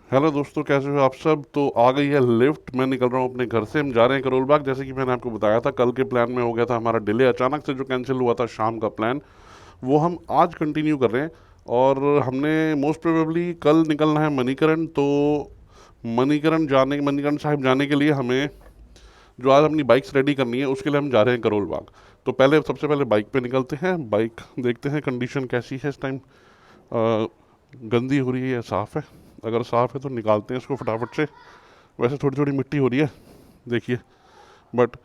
Hello दोस्तों, कैसे हो आप सब। तो आ गई है लिफ्ट। मैं निकल रहा हूँ अपने घर से। हम जा रहे हैं करोल बाग। जैसे कि मैंने आपको बताया था, कल के प्लान में हो गया था हमारा डिले। अचानक से जो कैंसिल हुआ था शाम का प्लान, वो हम आज कंटिन्यू कर रहे हैं। और हमने मोस्ट प्रोबेबली कल निकलना है मणिकरण। तो मणिकरण साहिब जाने के लिए हमें जो आज अपनी बाइक्स रेडी करनी है, उसके लिए हम जा रहे हैं करोल बाग। तो सबसे पहले बाइक पे निकलते हैं। बाइक देखते हैं कंडीशन कैसी है इस टाइम। गंदी हो रही है या साफ़ है। अगर साफ़ है तो निकालते हैं इसको फटाफट से। वैसे थोड़ी थोड़ी मिट्टी हो रही है, देखिए, बट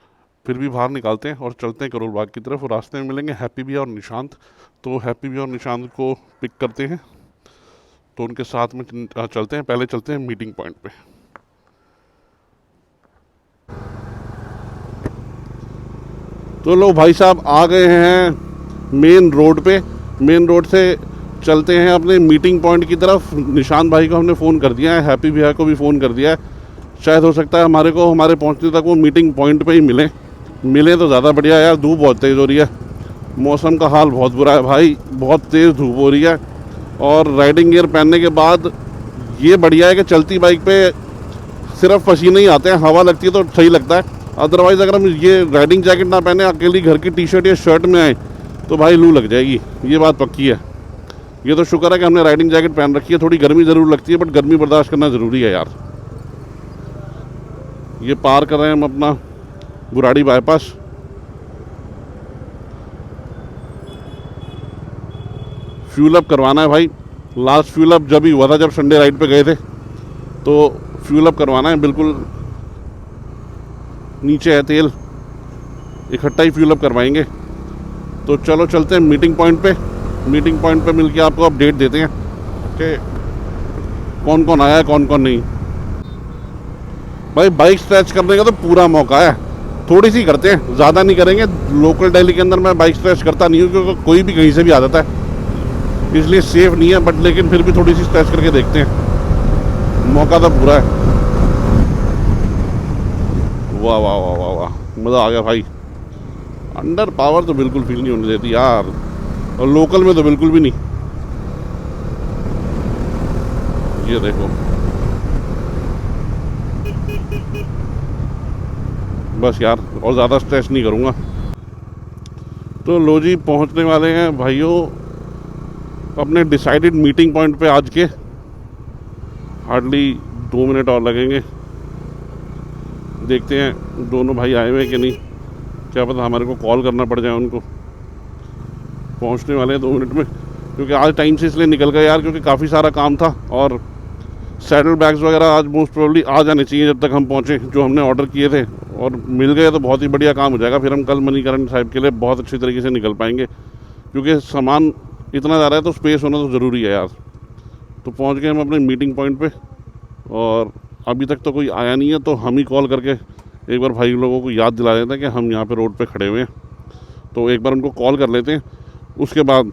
फिर भी बाहर निकालते हैं और चलते हैं करोल बाग की तरफ। और रास्ते में मिलेंगे हैप्पी भैया और निशांत। तो हैप्पी भैया और निशांत को पिक करते हैं, तो उनके साथ में चलते हैं। पहले चलते हैं मीटिंग पॉइंट पे। तो लो भाई साहब, आ गए हैं मेन रोड पे। मेन रोड से चलते हैं अपने मीटिंग पॉइंट की तरफ। निशांत भाई को हमने फ़ोन कर दिया है, हैप्पी भैया को भी फ़ोन कर दिया है। शायद हो सकता है हमारे पहुंचने तक वो मीटिंग पॉइंट पे ही मिले तो ज़्यादा बढ़िया। यार धूप बहुत तेज़ हो रही है, मौसम का हाल बहुत बुरा है भाई, बहुत तेज़ धूप हो रही है। और राइडिंग गियर पहनने के बाद ये बढ़िया है कि चलती बाइक पे सिर्फ पसीने ही आते हैं, हवा लगती है तो सही लगता है। अदरवाइज़ अगर हम ये राइडिंग जैकेट ना पहने, अकेली घर की टी शर्ट या शर्ट में आए, तो भाई लू लग जाएगी, ये बात पक्की है। ये तो शुक्र है कि हमने राइडिंग जैकेट पहन रखी है। थोड़ी गर्मी ज़रूर लगती है, बट गर्मी बर्दाश्त करना ज़रूरी है यार। ये पार कर रहे हैं हम अपना बुराड़ी बाईपास। फ्यूल अप करवाना है भाई। लास्ट फ्यूल अप जब ही हुआ था, जब संडे राइड पे गए थे। तो फ्यूल अप करवाना है, बिल्कुल नीचे है तेल, इकट्ठा ही फ्यूल अप करवाएंगे। तो चलो चलते हैं मीटिंग पॉइंट पे। मीटिंग पॉइंट पे मिलके आपको अपडेट देते हैं कि कौन कौन आया है, कौन कौन नहीं। भाई बाइक स्ट्रेच करने का तो पूरा मौका है। थोड़ी सी करते हैं, ज़्यादा नहीं करेंगे। लोकल दिल्ली के अंदर मैं बाइक स्ट्रेच करता नहीं हूँ, क्योंकि कोई भी कहीं से भी आ जाता है, इसलिए सेफ नहीं है। बट लेकिन फिर भी थोड़ी सी स्ट्रेच करके देखते हैं, मौका तो पूरा है। वाह वाह वाह वाह वाह, मज़ा आ गया भाई। अंडर पावर तो बिल्कुल फील नहीं होने देती यार, और लोकल में तो बिल्कुल भी नहीं। ये देखो, बस यार और ज़्यादा स्ट्रेस नहीं करूँगा। तो लो जी, पहुँचने वाले हैं भाइयों अपने डिसाइडेड मीटिंग पॉइंट पे आज के। हार्डली 2 मिनट और लगेंगे। देखते हैं दोनों भाई आए हुए हैं कि नहीं, क्या पता हमारे को कॉल करना पड़ जाए उनको। पहुंचने वाले हैं 2 मिनट में, क्योंकि आज टाइम से इसलिए निकल गए यार, क्योंकि काफ़ी सारा काम था। और सैडल बैग्स वगैरह आज मोस्ट प्रोबेबली आ जाने चाहिए जब तक हम पहुँचे, जो हमने ऑर्डर किए थे। और मिल गए तो बहुत ही बढ़िया काम हो जाएगा। फिर हम कल मणिकरण साहिब के लिए बहुत अच्छी तरीके से निकल पाएंगे, क्योंकि सामान इतना ज़्यादा है तो स्पेस होना तो ज़रूरी है यार। तो पहुँच गए हम अपने मीटिंग पॉइंट पे, और अभी तक तो कोई आया नहीं है। तो हम ही कॉल करके एक बार भाई लोगों को याद दिला देते हैं कि हम यहाँ पे रोड पे खड़े हुए हैं। तो एक बार उनको कॉल कर लेते हैं, उसके बाद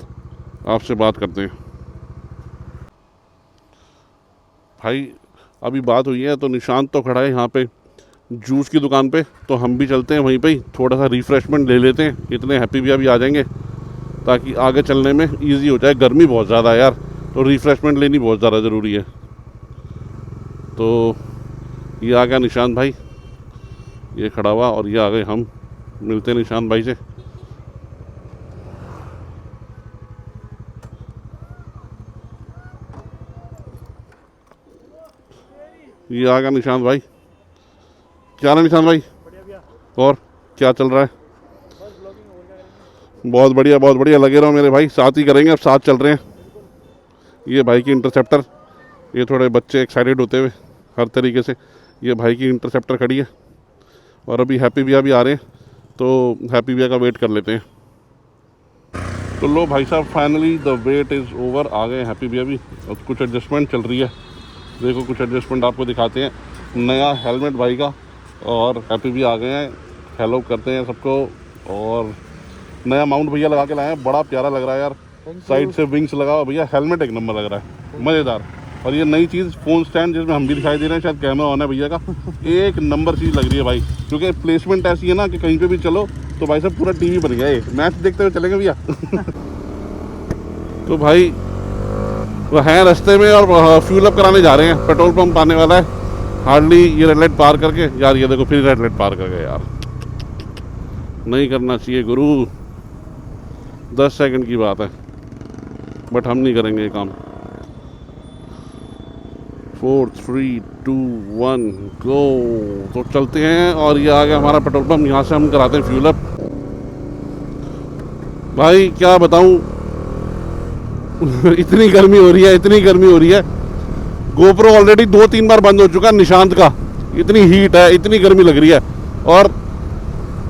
आपसे बात करते हैं। भाई अभी बात हुई है, तो निशांत तो खड़ा है यहाँ पे जूस की दुकान पे। तो हम भी चलते हैं वहीं पे ही, थोड़ा सा रिफ़्रेशमेंट ले लेते हैं। इतने हैप्पी भी आ जाएंगे, ताकि आगे चलने में ईजी हो जाए। गर्मी बहुत ज़्यादा है यार, तो रिफ़्रेशमेंट लेनी बहुत ज़्यादा ज़रूरी है। तो ये आ गया निशांत भाई, ये खड़ा हुआ, और ये आ गए हम। मिलते हैं निशांत भाई से। ये आ गया निशांत भाई। क्या है निशांत भाई, और क्या चल रहा है। बहुत बढ़िया बहुत बढ़िया, लगे रहो मेरे भाई, साथ ही करेंगे, अब साथ चल रहे हैं। ये भाई की इंटरसेप्टर, ये थोड़े बच्चे एक्साइटेड होते हुए हर तरीके से। ये भाई की इंटरसेप्टर खड़ी है, और अभी हैप्पी भैया भी आ रहे हैं, तो हैप्पी भैया का वेट कर लेते हैं। तो लो भाई साहब, finally the wait is over. आ गए हैप्पी भैया भी, और कुछ एडजस्टमेंट चल रही है। देखो कुछ एडजस्टमेंट आपको दिखाते हैं। नया हेलमेट भाई का, और हैप्पी भी आ गए हैं। हेलो करते हैं सबको। और नया माउंट भैया लगा के लाए हैं, बड़ा प्यारा लग रहा है यार। साइड से विंग्स लगा हुआ भैया, हेलमेट एक नंबर लग रहा है, मज़ेदार। और ये नई चीज़ फ़ोन स्टैंड, जिसमें हम भी दिखाई दे रहे हैं, शायद कैमरा ऑन है भैया का। एक नंबर चीज़ लग रही है भाई, क्योंकि प्लेसमेंट ऐसी है ना कि कहीं पे भी चलो तो भाई साहब पूरा टीवी बन गया है। मैच देखते हुए चलेंगे भैया। तो भाई वो हैं रास्ते में और फ्यूल अप कराने जा रहे हैं। पेट्रोल पंप आने वाला है हार्डली। ये रेड लाइट पार करके यार, ये देखो फिर रेड लाइट पार कर गए यार। नहीं करना चाहिए गुरु, 10 सेकंड की बात है, बट हम नहीं करेंगे ये काम। 4 3 2 1 गो। तो चलते हैं और ये आ गया हमारा पेट्रोल पंप। यहाँ से हम कराते हैं फ्यूल अप। भाई क्या बताऊं इतनी गर्मी हो रही है, इतनी गर्मी हो रही है। गोप्रो ऑलरेडी 2-3 बार बंद हो चुका है निशांत का, इतनी हीट है, इतनी गर्मी लग रही है। और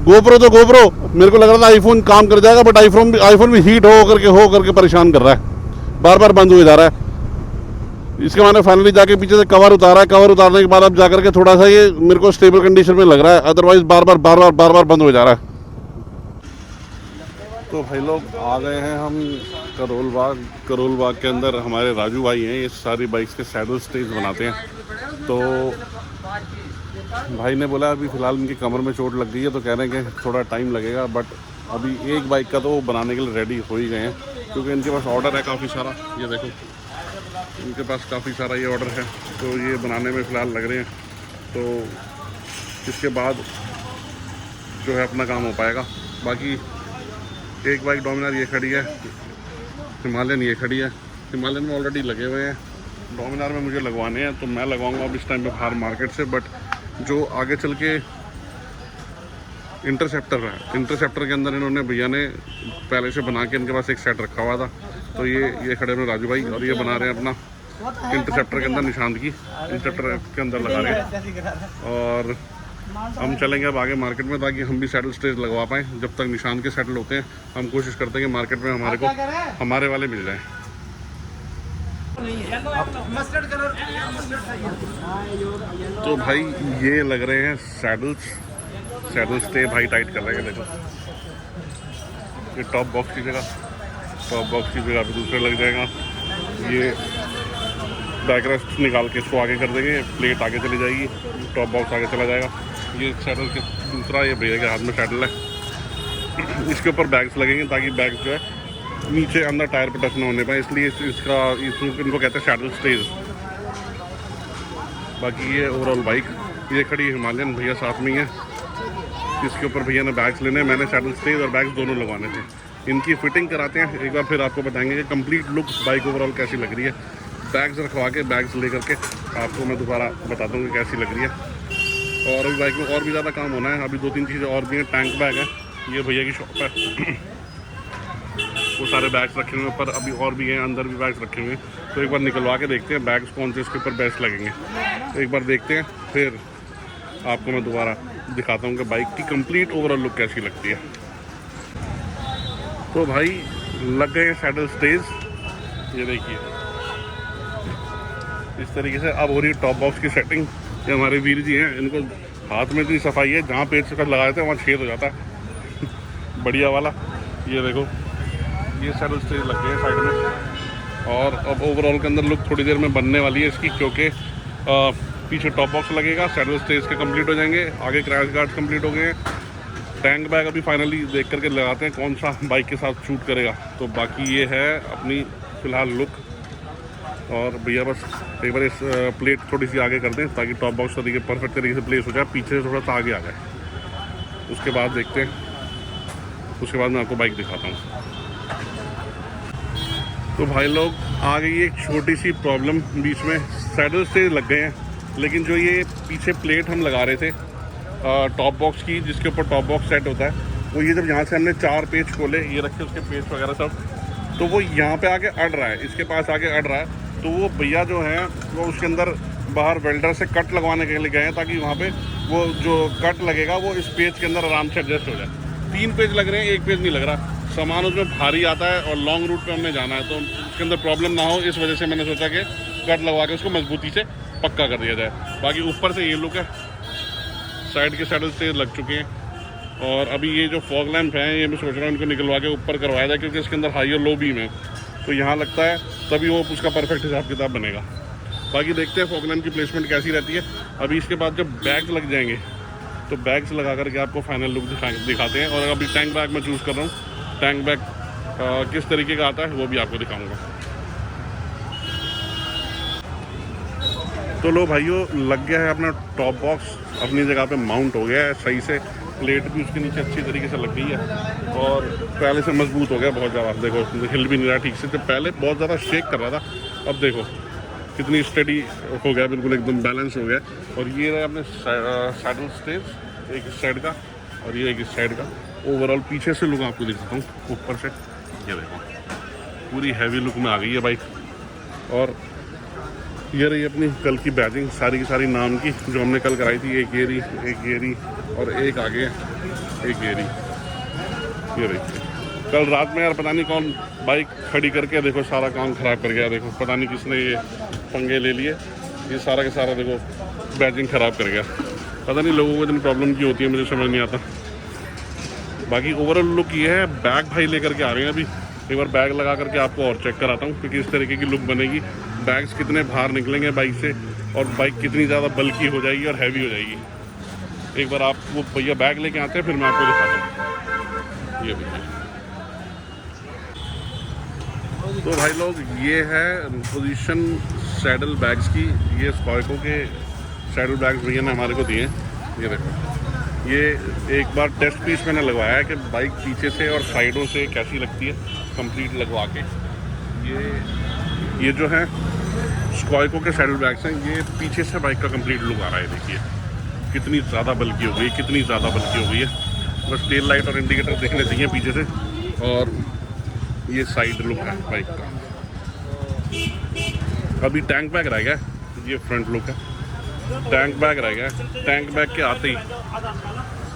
गोप्रो तो गोप्रो, मेरे को लग रहा था आईफोन काम कर जाएगा, बट आईफोन भी हीट हो करके परेशान कर रहा है, बार बार बंद हो जा रहा है। इसके मैंने फाइनली जाके पीछे से कवर उतारा है। कवर उतारने के बाद अब जाकर के थोड़ा सा ये मेरे को स्टेबल कंडीशन में लग रहा है, अदरवाइज बार बार बंद हो जा रहा है। तो भाई लोग आ गए हैं हम करोल बाग के अंदर। हमारे राजू भाई हैं, ये सारी बाइक्स के सैडल स्टेज बनाते हैं। तो भाई ने बोला अभी फ़िलहाल इनकी कमर में चोट लग गई है, तो कह रहे हैं कि थोड़ा टाइम लगेगा, बट अभी एक बाइक का तो बनाने के लिए रेडी हो ही गए हैं, क्योंकि इनके पास ऑर्डर है काफ़ी सारा। ये देखो इनके पास काफ़ी सारा ये ऑर्डर है, तो ये बनाने में फ़िलहाल लग रहे हैं। तो इसके बाद जो है अपना काम हो पाएगा। बाकी एक बाइक डोमिनार ये खड़ी है, हिमालयन ये खड़ी है। हिमालयन में ऑलरेडी लगे हुए हैं, डोमिनार में मुझे लगवाने हैं, तो मैं लगवाऊंगा अब इस टाइम पे बाहर मार्केट से। बट जो आगे चल के इंटरसेप्टर है, इंटरसेप्टर के अंदर इन्होंने भैया ने पहले से बना के इनके पास एक सेट रखा हुआ था, तो ये खड़े हुए राजू भाई, और ये बना रहे हैं अपना इंटरसेप्टर के अंदर निशांत की इंटरसेप्टर के अंदर लगा रहे हैं। और हम चलेंगे अब आगे मार्केट में, ताकि हम भी सेटल स्टेज लगवा पाएँ। जब तक निशान के सेटल होते हैं हम कोशिश करते हैं कि मार्केट में हमारे वाले मिल जाएं। तो भाई ये लग रहे हैं सैडल स्टे भाई टाइट कर रहे हैं। देखो ये टॉप बॉक्स की जगह पे दूसरे लग जाएगा। ये बैक रेस्ट निकाल के इसको आगे कर देंगे, प्लेट आगे चली जाएगी, टॉप बॉक्स आगे चला जाएगा। ये सैडल के दूसरा ये भैया के हाथ में सैडल है, इसके ऊपर बैग्स लगेंगे ताकि बैग्स जो है नीचे अंदर टायर पर टच ना होने पाए, इसलिए इनको कहते हैं सैडल स्टेज। बाकी ये ओवरऑल बाइक ये खड़ी हिमालयन, भैया साथ में ही है। इसके ऊपर भैया ने बैग्स लेने, मैंने सैडल स्टेज और बैग्स दोनों लगवाने थे। इनकी फिटिंग कराते हैं एक बार, फिर आपको बताएंगे कि कंप्लीट लुक बाइक ओवरऑल कैसी लग रही है। बैग्स रखवा के बैग्स ले करके आपको मैं दोबारा बताता हूँ कि कैसी लग रही है। और अभी बाइक में और भी ज़्यादा काम होना है, अभी 2-3 चीज़ें और भी हैं। टैंक बैग है, ये भैया की शॉप है, वो सारे बैग्स रखे हुए हैं ऊपर, अभी और भी हैं, अंदर भी बैग्स रखे हुए हैं। तो एक बार निकलवा के देखते हैं बैग्स कौन से इसके ऊपर बेस्ट लगेंगे, तो एक बार देखते हैं, फिर आपको मैं दोबारा दिखाता हूँ कि बाइक की कंप्लीट ओवरऑल लुक कैसी लगती है। तो भाई लग गए सैडल स्टेज, ये देखिए इस तरीके से। अब हो रही है टॉप बॉक्स की सेटिंग। ये हमारे वीर जी हैं, इनको हाथ में इतनी सफाई है, जहाँ पेज से लगाए थे वहाँ छेद हो जाता है बढ़िया वाला। ये देखो ये सैडल स्टेज लग गए साइड में, और अब ओवरऑल के अंदर लुक थोड़ी देर में बनने वाली है इसकी, क्योंकि पीछे टॉप बॉक्स लगेगा, सैडल स्टेज के कंप्लीट हो जाएंगे, आगे क्रैश गार्ड्स कंप्लीट हो गए हैं। टैंक बैग अभी फाइनली देख करके लगाते हैं कौन सा बाइक के साथ शूट करेगा। तो बाकी ये है अपनी फ़िलहाल लुक। और भैया बस एक बार इस प्लेट थोड़ी सी आगे कर दें ताकि टॉप बॉक्स तरीके परफेक्ट तरीके से प्लेस हो जाए, पीछे से थोड़ा सा आगे आ जाए। उसके बाद देखते हैं, उसके बाद मैं आपको बाइक दिखाता हूँ। तो भाई लोग आ गई एक छोटी सी प्रॉब्लम बीच में, सैडल से लग गए हैं, लेकिन जो ये पीछे प्लेट हम लगा रहे थे टॉप बॉक्स की, जिसके ऊपर टॉप बॉक्स सेट होता है, वो ये जब यहाँ से हमने 4 पेच खोले, ये रखे उसके पेच वगैरह सब, तो वो यहाँ पे आके अड़ रहा है, इसके पास आके अड़ रहा है। तो वो भैया जो हैं वो उसके अंदर बाहर वेल्डर से कट लगवाने के लिए गए हैं, ताकि वहाँ पे वो जो कट लगेगा वो इस पेज के अंदर आराम से एडजस्ट हो जाए। 3 पेज लग रहे हैं, 1 पेज नहीं लग रहा। सामान उसमें भारी आता है और लॉन्ग रूट पे हमने जाना है, तो उसके अंदर प्रॉब्लम ना हो, इस वजह से मैंने सोचा कि कट लगवा के उसको मजबूती से पक्का कर दिया जाए। बाकी ऊपर से ये लुक है, साइड के सैडल स्टेज लग चुके हैं। और अभी ये जो फॉग लैंप हैं, ये मैं सोच रहा हूँ इनको निकलवा के ऊपर करवाया जाए, क्योंकि इसके अंदर हाई और लो बीम है, तो यहाँ लगता है तभी वो उसका परफेक्ट हिसाब किताब बनेगा। बाकी देखते हैं फॉग लैंप की प्लेसमेंट कैसी रहती है। अभी इसके बाद जब बैग्स लग जाएंगे तो बैग्स लगा करके आपको फाइनल लुक दिखाते हैं। और अभी टैंक बैग मैं चूज़ कर रहा हूँ, टैंक बैग किस तरीके का आता है वो भी आपको दिखाऊँगा। तो लो भाइयों, लग गया है अपना टॉप बॉक्स, अपनी जगह पे माउंट हो गया है सही से। प्लेट भी उसके नीचे अच्छी तरीके से लग गई है और पहले से मजबूत हो गया बहुत ज़्यादा। देखो हिल भी नहीं रहा ठीक से, जब पहले बहुत ज़्यादा शेक कर रहा था, अब देखो कितनी स्टडी हो गया, बिल्कुल एकदम बैलेंस हो गया। और ये रहा अपने सैडल स्टेज, एक इस साइड का और ये एक इस साइड का। ओवरऑल पीछे से लुक आपको दिखाता हूँ, ऊपर से ये देखो पूरी हैवी लुक में आ गई है बाइक। और ये रही अपनी कल की बैजिंग सारी की सारी नाम की, जो हमने कल कराई थी। एक ये रही और एक आगे एक ये रही। कल रात में यार पता नहीं कौन बाइक खड़ी करके देखो सारा काम ख़राब कर गया। देखो पता नहीं किसने ये पंगे ले लिए, ये सारा का सारा देखो बैजिंग ख़राब कर गया। पता नहीं लोगों को इतनी प्रॉब्लम की होती है, मुझे समझ नहीं आता। बाकी ओवरऑल लुक ये है। बैग भाई लेकर के आ रहे हैं अभी, एक बार बैग लगा करके आपको और चेक कराता हूँ क्योंकि इस तरीके की लुक बनेगी। बैग्स कितने बाहर निकलेंगे बाइक से और बाइक कितनी ज़्यादा बल्की हो जाएगी और हैवी हो जाएगी। एक बार आप वो भैया बैग लेके आते हैं, फिर मैं आपको दिखाता हूँ। ये देखिए तो भाई लोग, ये है पोजीशन सैडल बैग्स की। ये स्कॉयको के सैडल बैग्स भैया ने हमारे को दिए हैं। ये देखो, ये एक बार टेस्ट पीस मैंने लगवाया है कि बाइक पीछे से और साइडों से कैसी लगती है कंप्लीट लगवा के। ये जो है स्कॉयको के सैडल बैग्स हैं, ये पीछे से बाइक का कंप्लीट लुक आ रहा है। देखिए कितनी ज़्यादा बल्की हो गई, कितनी ज़्यादा बल्की हो गई है। बस टेल लाइट और इंडिकेटर देखने चाहिए पीछे से। और ये साइड लुक है बाइक का। अभी टैंक बैग रह गया, ये फ्रंट लुक है। टैंक बैग रह गया, टैंक बैग के आते ही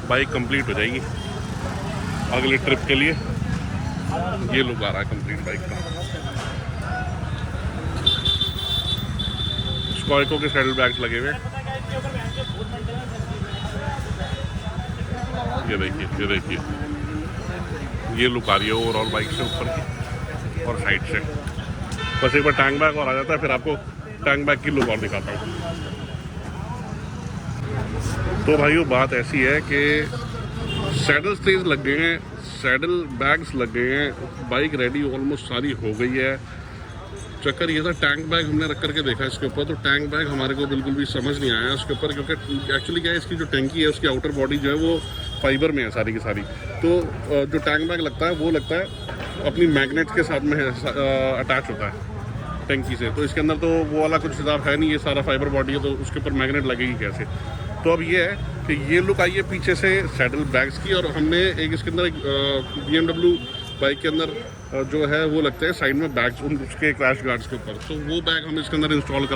बाइक कंप्लीट हो जाएगी अगले ट्रिप के लिए। ये लुक आ रहा है कंप्लीट बाइक का। स्कॉयको के सैडल बैग्स लगे हुए, ये देखिए ये लुक आ रही है ओवरऑल बाइक से ऊपर की और साइड से। बस एक बार टैंक बैग और आ जाता है, फिर आपको टैंक बैग की लुक और दिखाता हूँ। तो भाइयों बात ऐसी है कि सैडल स्टेज लग गए हैं, सैडल बैग्स लग गए हैं, बाइक रेडी ऑलमोस्ट सारी हो गई है। चक्कर ये था, टैंक बैग हमने रख करके देखा इसके ऊपर, तो टैंक बैग हमारे को बिल्कुल भी समझ नहीं आया उसके ऊपर, क्योंकि एक्चुअली क्या है, इसकी जो टैंकी है उसकी आउटर बॉडी जो है वो फाइबर में है सारी की सारी। तो जो टैंक बैग लगता है वो लगता है अपनी मैग्नेट के साथ में अटैच होता है टैंकी से। तो इसके अंदर तो वो वाला कुछ हिसाब है नहीं, ये सारा फाइबर बॉडी है, तो उसके ऊपर मैग्नेट लगेगी कैसे। तो अब ये है कि ये लुक आई है पीछे से सैडल बैग्स की। और हमने एक इसके अंदर एक BMW बाइक के अंदर जो है वो लगते हैं साइड में बैग्स, उसके क्रैश गार्ड्स के ऊपर। तो वो बैग हम इसके अंदर इंस्टॉल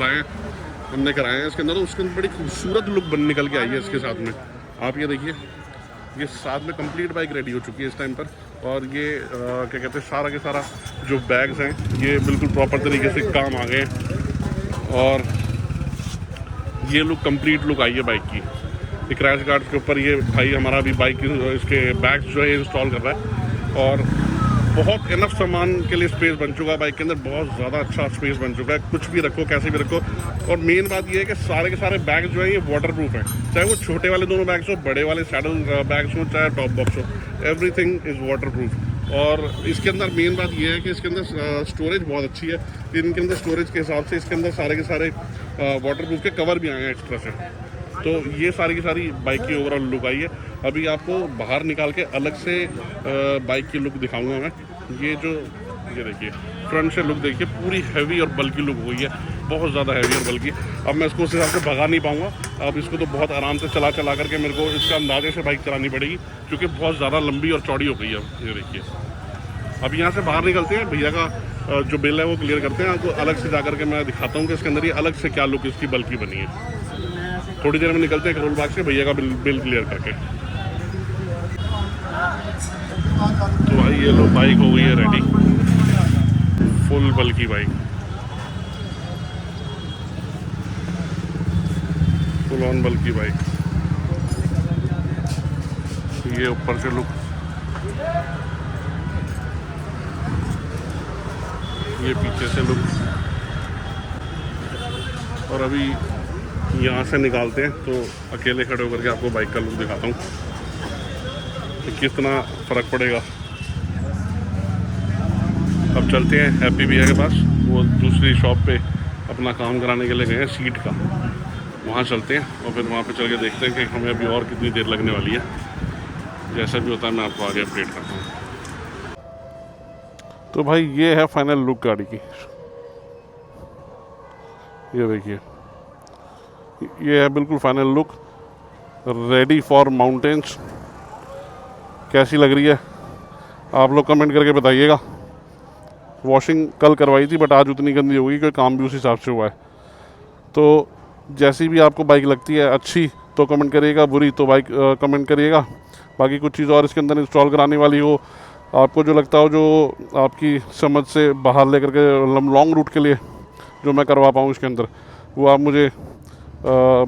हमने कराए हैं इसके अंदर। तो उसके अंदर बड़ी खूबसूरत लुक निकल के आई है इसके साथ में। आप ये देखिए, ये साथ में कंप्लीट बाइक रेडी हो चुकी है इस टाइम पर। और ये क्या कहते हैं, सारा के सारा जो बैग्स हैं ये बिल्कुल प्रॉपर तरीके से काम आ गए। और ये लुक कंप्लीट लुक आई है बाइक की। ये क्रैश गार्ड के ऊपर ये भाई हमारा भी बाइक इसके बैग्स जो है इंस्टॉल कर रहा है। और बहुत इनफ सामान के लिए स्पेस बन चुका है बाइक के अंदर, बहुत ज़्यादा अच्छा स्पेस बन चुका है। कुछ भी रखो, कैसे भी रखो। और मेन बात ये है कि सारे के सारे बैग जो है ये वाटर प्रूफ हैं, चाहे वो छोटे वाले दोनों बैग्स हो, बड़े वाले सैडल बैग्स हो, चाहे टॉप बॉक्स हो, एवरीथिंग इज़ वाटर प्रूफ। और इसके अंदर मेन बात ये है कि इसके अंदर स्टोरेज बहुत अच्छी है। इनके अंदर स्टोरेज के हिसाब से इसके अंदर सारे के सारे वाटर प्रूफ के कवर भी आए हैं एक्स्ट्रा से। तो ये सारी की सारी बाइक की ओवरऑल लुक आई है। अभी आपको बाहर निकाल के अलग से बाइक की लुक दिखाऊंगा मैं। ये देखिए फ्रंट से लुक देखिए, पूरी हैवी और बल्की लुक हुई है, बहुत ज़्यादा हैवी और बल्की। अब मैं इसको उस हिसाब से भगा नहीं पाऊंगा। अब इसको तो बहुत आराम से चला करके मेरे को इसका अंदाजे से बाइक चलानी पड़ेगी, क्योंकि बहुत ज़्यादा लंबी और चौड़ी हो गई है। ये देखिए, अब यहाँ से बाहर निकलते हैं, भैया का जो बिल है वो क्लियर करते हैं। आपको अलग से जा करके मैं दिखाता हूँ कि इसके अंदर ये अलग से क्या लुक इसकी बल्की बनी है। थोड़ी देर में निकलते हैं करोल बाग से भैया का बिल क्लियर करके। तो भाई ये लो, बाइक हो गई है ready, full bulky bike, full on bulky bike. ये ऊपर से लुक, ये पीछे से लुक। और अभी यहाँ से निकालते हैं तो अकेले खड़े होकर के आपको बाइक का लुक दिखाता हूँ कि कितना फ़र्क पड़ेगा। अब चलते हैं हैप्पी भैया के पास, वो दूसरी शॉप पे अपना काम कराने के लिए गए हैं सीट का, वहाँ चलते हैं और फिर वहाँ पे चल के देखते हैं कि हमें अभी और कितनी देर लगने वाली है। जैसा भी होता है मैं आपको आगे अपडेट करता हूँ। तो भाई ये है फाइनल लुक गाड़ी की, ये देखिए, ये है बिल्कुल final look, ready for mountains. कैसी लग रही है आप लोग कमेंट करके बताइएगा। वॉशिंग कल करवाई थी बट आज उतनी गंदी होगी क्योंकि काम भी उस हिसाब से हुआ है। तो जैसी भी आपको बाइक लगती है अच्छी तो कमेंट करिएगा, बुरी तो बाइक कमेंट करिएगा। बाकी कुछ चीज़ और इसके अंदर इंस्टॉल कराने वाली हो, आपको जो लगता हो, जो आपकी समझ से बाहर लेकर के लॉन्ग रूट के लिए जो मैं करवा पाऊँ इसके अंदर, वो आप मुझे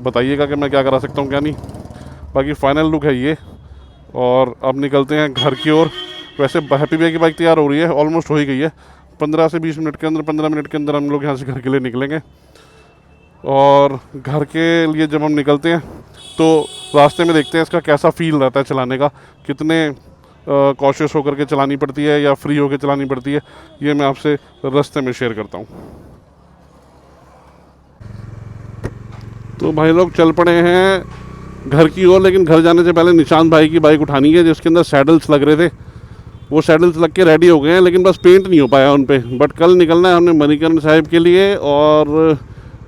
बताइएगा कि मैं क्या करा सकता हूँ क्या नहीं। बाकी फाइनल लुक है ये। और अब निकलते हैं घर की ओर। वैसे हैप्पी भैया की बाइक तैयार हो रही है, ऑलमोस्ट हो ही गई है। 15 से 20 मिनट के अंदर, 15 मिनट के अंदर हम लोग यहाँ से घर के लिए निकलेंगे। और घर के लिए जब हम निकलते हैं तो रास्ते में देखते हैं इसका कैसा फील रहता है चलाने का, कितने कॉशियस होकर के चलानी पड़ती है या फ्री होकर चलानी पड़ती है, ये मैं आपसे रास्ते में शेयर करता हूँ। तो भाई लोग चल पड़े हैं घर की ओर, लेकिन घर जाने से पहले निशांत भाई की बाइक उठानी है जिसके अंदर सैडल्स लग रहे थे। वो सैडल्स लग के रेडी हो गए हैं लेकिन बस पेंट नहीं हो पाया उन पर। बट कल निकलना है हमने मणिकरण साहिब के लिए, और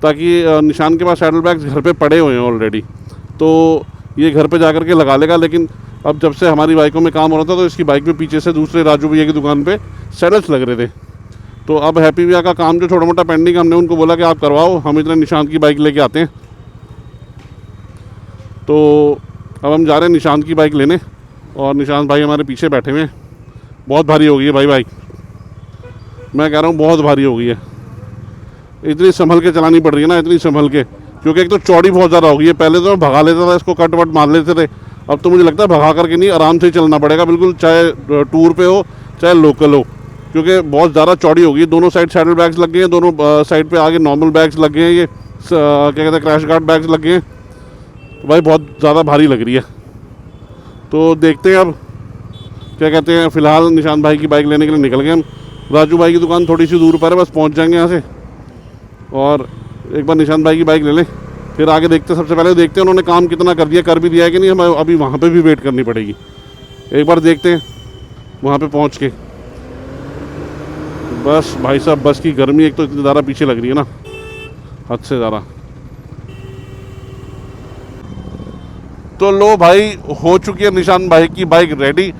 ताकि निशान के पास सैडल बैग्स घर पे पड़े हुए हैं ऑलरेडी, तो ये घर पे जाकर के लगा लेगा। लेकिन अब जब से हमारी बाइकों में काम हो रहा था तो इसकी बाइक में पीछे से दूसरे राजू भैया की दुकान पे सैडल्स लग रहे थे। तो अब हैप्पी भैया का काम जो छोटा मोटा पेंडिंग, हमने उनको बोला कि आप करवाओ, हम इतना निशांत की बाइक लेके आते हैं। तो अब हम जा रहे हैं निशांत की बाइक लेने, और निशांत भाई हमारे पीछे बैठे हुए हैं। बहुत भारी हो गई है भाई बाइक, मैं कह रहा हूँ बहुत भारी हो गई है। इतनी संभल के चलानी पड़ रही है ना, इतनी संभल के, क्योंकि एक तो चौड़ी बहुत ज़्यादा हो गई है। पहले तो मैं भगा लेता था इसको, कट वट मार लेते थे, अब तो मुझे लगता है भगा करके नहीं, आराम से ही चलना पड़ेगा बिल्कुल, चाहे टूर पे हो चाहे लोकल हो, क्योंकि बहुत ज़्यादा चौड़ी हो गई। दोनों साइड सैडल बैग्स लग गए हैं, दोनों साइड पे आगे नॉर्मल बैग्स लग गए हैं, ये क्या कहते हैं क्रैश गार्ड बैग्स लग गए हैं। तो भाई बहुत ज़्यादा भारी लग रही है। तो देखते हैं अब क्या कहते हैं। फ़िलहाल निशांत भाई की बाइक लेने के लिए निकल गए हम। राजू भाई की दुकान थोड़ी सी दूर पर है, बस पहुंच जाएंगे यहाँ से, और एक बार निशांत भाई की बाइक ले लें, फिर आगे देखते हैं। सबसे पहले देखते हैं उन्होंने काम कितना कर दिया, कर भी दिया है कि नहीं, हमें अभी वहाँ पे भी वेट करनी पड़ेगी। एक बार देखते हैं वहाँ पे पहुँच के। बस भाई साहब, बस की गर्मी एक तो इतनी ज़्यादा पीछे लग रही है ना, हद से ज़्यादा। तो लो भाई, हो चुकी है निशांत भाई की बाइक रेडी,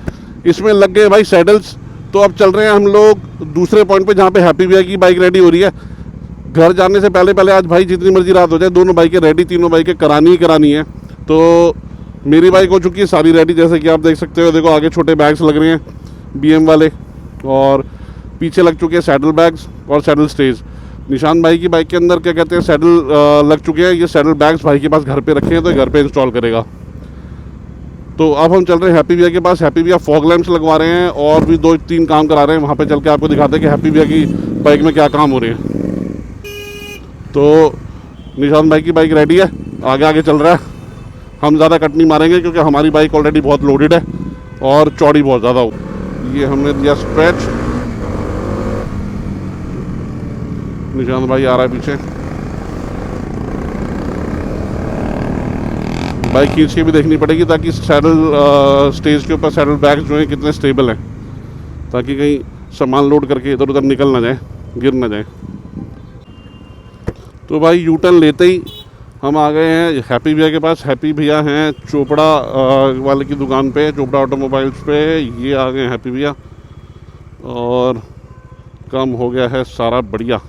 इसमें लग गए भाई सैडल्स। तो अब चल रहे हैं हम लोग दूसरे पॉइंट पे जहाँ पे हैप्पी भैया की बाइक रेडी हो रही है। घर जाने से पहले आज भाई जितनी मर्जी रात हो जाए, दोनों बाइकें रेडी, तीनों बाइकें करानी ही करानी है। तो मेरी बाइक हो चुकी है सारी रेडी, जैसे कि आप देख सकते हो। देखो आगे छोटे बैग्स लग रहे हैं BM वाले, और पीछे लग चुके हैं सैडल बैग्स और सैडल स्टेज। निशांत भाई की बाइक के अंदर क्या कहते हैं सैडल लग चुके हैं। ये सैडल बैग्स भाई के पास घर पे रखे हैं, तो घर पे इंस्टॉल करेगा। तो अब हम चल रहे हैं हैप्पी भैया के पास। हैप्पी भैया फॉग लैंप्स लगवा रहे हैं और भी 2-3 काम करा रहे हैं। वहाँ पे चल के आपको दिखाते हैं कि हैप्पी भैया की बाइक में क्या काम हो रहे हैं। तो निशांत भाई की बाइक रेडी है, आगे आगे चल रहा है। हम ज़्यादा कट नहीं मारेंगे क्योंकि हमारी बाइक ऑलरेडी बहुत लोडेड है और चौड़ी बहुत ज़्यादा हो। ये हमने दिया स्ट्रेच, निशांत भाई आ रहा है पीछे। बाइक खींच के भी देखनी पड़ेगी ताकि सैडल स्टेज के ऊपर सैडल बैग्स जो हैं कितने स्टेबल हैं, ताकि कहीं सामान लोड करके इधर उधर निकल ना जाए, गिर ना जाए। तो भाई यू टर्न लेते ही हम आ गए हैं हैप्पी भैया के पास। हैप्पी भैया हैं चोपड़ा वाले की दुकान पे, चोपड़ा ऑटोमोबाइल्स पे। ये आ गए हैप्पी भैया और काम हो गया है सारा बढ़िया।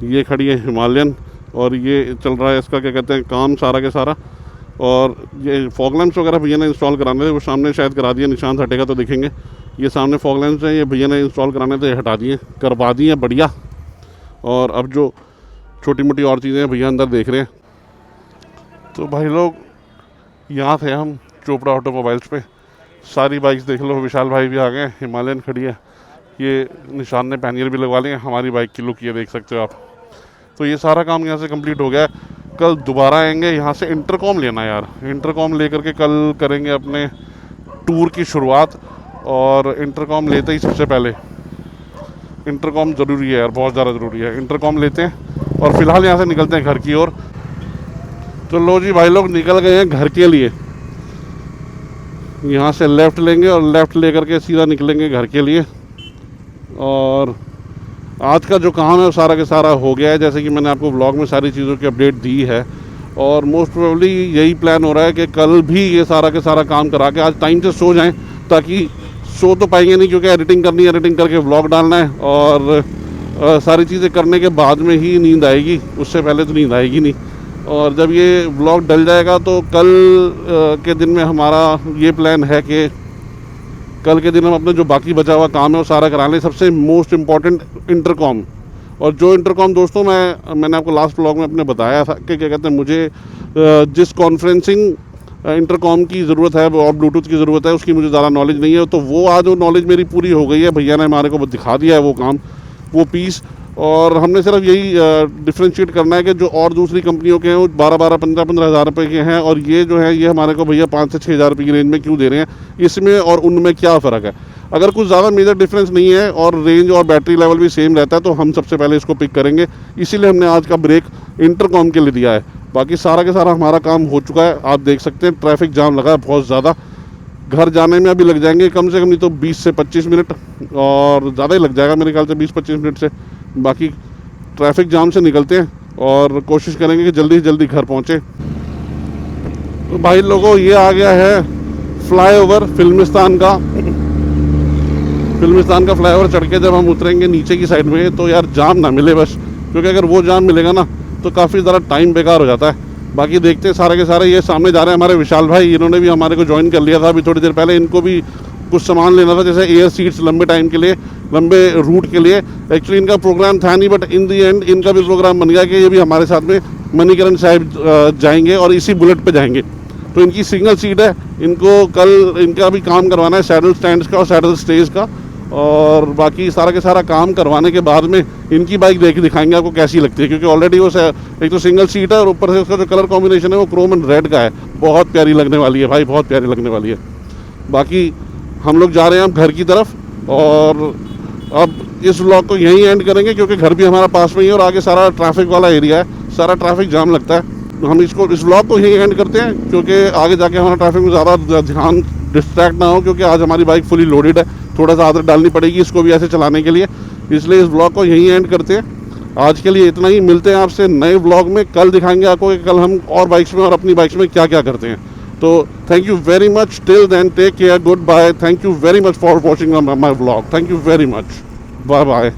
ये खड़ी है हिमालयन और ये चल रहा है इसका क्या कहते हैं काम सारा के सारा। और ये फॉग लैंप्स वगैरह भैया ने इंस्टॉल कराने थे, वो सामने शायद करा दिए, निशान हटेगा तो देखेंगे। ये सामने फॉग लैंप्स हैं, ये भैया ने इंस्टॉल कराने थे, हटा दिए, करवा दिए बढ़िया। और अब जो छोटी मोटी और चीज़ें भैया अंदर देख रहे हैं। तो भाई लोग यहाँ थे हम चोपड़ा ऑटोमोबाइल्स पे। सारी बाइक्स देख लो, विशाल भाई भी आ गए, हिमालयन खड़ी है, ये निशान ने पैनियर भी लगवा लिए। हमारी बाइक की लुक ये देख सकते हो आप। तो ये सारा काम यहाँ से कंप्लीट हो गया है। कल दोबारा आएंगे यहाँ से इंटरकॉम लेना यार, इंटरकॉम लेकर के कल करेंगे अपने टूर की शुरुआत। और इंटरकॉम लेते ही सबसे पहले इंटरकॉम ज़रूरी है यार, बहुत ज़्यादा ज़रूरी है। इंटरकॉम लेते हैं और फिलहाल यहाँ से निकलते हैं घर की ओर। तो लो जी भाई लोग निकल गए हैं घर के लिए। यहाँ से लेफ़्ट लेंगे और लेफ़्ट लेकर के सीधा निकलेंगे घर के लिए। और आज का जो काम है वो सारा के सारा हो गया है, जैसे कि मैंने आपको व्लॉग में सारी चीज़ों की अपडेट दी है। और मोस्ट प्रोबेबली यही प्लान हो रहा है कि कल भी ये सारा के सारा काम करा के आज टाइम से सो जाएं, ताकि सो तो पाएंगे नहीं क्योंकि एडिटिंग करनी है, एडिटिंग करके व्लॉग डालना है और सारी चीज़ें करने के बाद में ही नींद आएगी, उससे पहले तो नींद आएगी नहीं। और जब ये व्लॉग डल जाएगा तो कल के दिन में हमारा ये प्लान है कि कल के दिन हम अपने जो बाकी बचा हुआ काम है वो सारा करा लें। सबसे मोस्ट इम्पॉर्टेंट इंटरकॉम, और जो इंटरकॉम दोस्तों मैंने आपको लास्ट व्लॉग में अपने बताया था कि क्या कहते हैं, मुझे जिस कॉन्फ्रेंसिंग इंटरकॉम की ज़रूरत है और ब्लूटूथ की ज़रूरत है उसकी मुझे ज़्यादा नॉलेज नहीं है। तो वो आज वो नॉलेज मेरी पूरी हो गई है, भैया ने हमारे को दिखा दिया है वो काम, वो पीस। और हमने सिर्फ यही डिफ्रेंशिएट करना है कि जो और दूसरी कंपनियों के हैं वो 12-12, 15-15 हज़ार रुपये के हैं और ये जो है ये हमारे को भैया 5 से 6 हज़ार रुपये की रेंज में क्यों दे रहे हैं, इसमें और उनमें क्या फ़र्क है। अगर कुछ ज़्यादा मेजर डिफरेंस नहीं है और रेंज और बैटरी लेवल भी सेम रहता है तो हम सबसे पहले इसको पिक करेंगे। इसीलिए हमने आज का ब्रेक इंटरकॉम के लिए दिया है। बाकी सारा के सारा हमारा काम हो चुका है, आप देख सकते हैं ट्रैफिक जाम लगा है बहुत ज़्यादा। घर जाने में अभी लग जाएंगे कम से कम नहीं तो 20 से 25 मिनट, और ज़्यादा ही लग जाएगा मेरे ख्याल से 20-25 मिनट से। बाकी ट्रैफिक जाम से निकलते हैं और कोशिश करेंगे कि जल्दी से जल्दी घर पहुँचे। तो भाई लोगों ये आ गया है फ्लाईओवर फिल्मिस्तान का। फिल्मिस्तान का फ्लाईओवर चढ़ के जब हम उतरेंगे नीचे की साइड में तो यार जाम ना मिले बस, क्योंकि अगर वो जाम मिलेगा ना तो काफ़ी ज़्यादा टाइम बेकार हो जाता है। बाकी देखते हैं सारे के सारे। ये सामने जा रहे हैं हमारे विशाल भाई, इन्होंने भी हमारे को ज्वाइन कर लिया था अभी थोड़ी देर पहले। इनको भी कुछ सामान लेना था, जैसे एयर सीट्स लंबे टाइम के लिए, लंबे रूट के लिए। एक्चुअली इनका प्रोग्राम था नहीं, बट इन दी एंड इनका भी प्रोग्राम बन गया कि ये भी हमारे साथ में मणिकरण साहिब जाएंगे और इसी बुलेट पे जाएंगे। तो इनकी सिंगल सीट है, इनको कल इनका भी काम करवाना है सैडल स्टैंड्स का और सैडल स्टेज का। और बाकी सारा के सारा काम करवाने के बाद में इनकी बाइक दिखाएंगे आपको कैसी लगती है, क्योंकि ऑलरेडी वो एक तो सिंगल सीट है और ऊपर से उसका जो कलर कॉम्बिनेशन है वो क्रोम एंड रेड का है। बहुत प्यारी लगने वाली है भाई, बहुत प्यारी लगने वाली है। बाकी हम लोग जा रहे हैं अब घर की तरफ, और अब इस व्लॉग को यहीं एंड करेंगे क्योंकि घर भी हमारा पास में ही है और आगे सारा ट्रैफिक वाला एरिया है, सारा ट्रैफिक जाम लगता है। हम इस व्लॉग को यहीं एंड करते हैं क्योंकि आगे जाके हमारा ट्रैफिक में ज़्यादा ध्यान डिस्ट्रैक्ट ना हो, क्योंकि आज हमारी बाइक फुली लोडेड है, थोड़ा सा आदत डालनी पड़ेगी इसको भी ऐसे चलाने के लिए। इसलिए इस व्लॉग को यहीं एंड करते हैं। आज के लिए इतना ही, मिलते हैं आपसे नए व्लॉग में। कल दिखाएंगे आपको कि कल हम और बाइक्स में और अपनी बाइक्स में क्या क्या करते हैं। तो thank you very much, till then take care, good bye, thank you very much for watching my vlog, thank you very much, bye bye.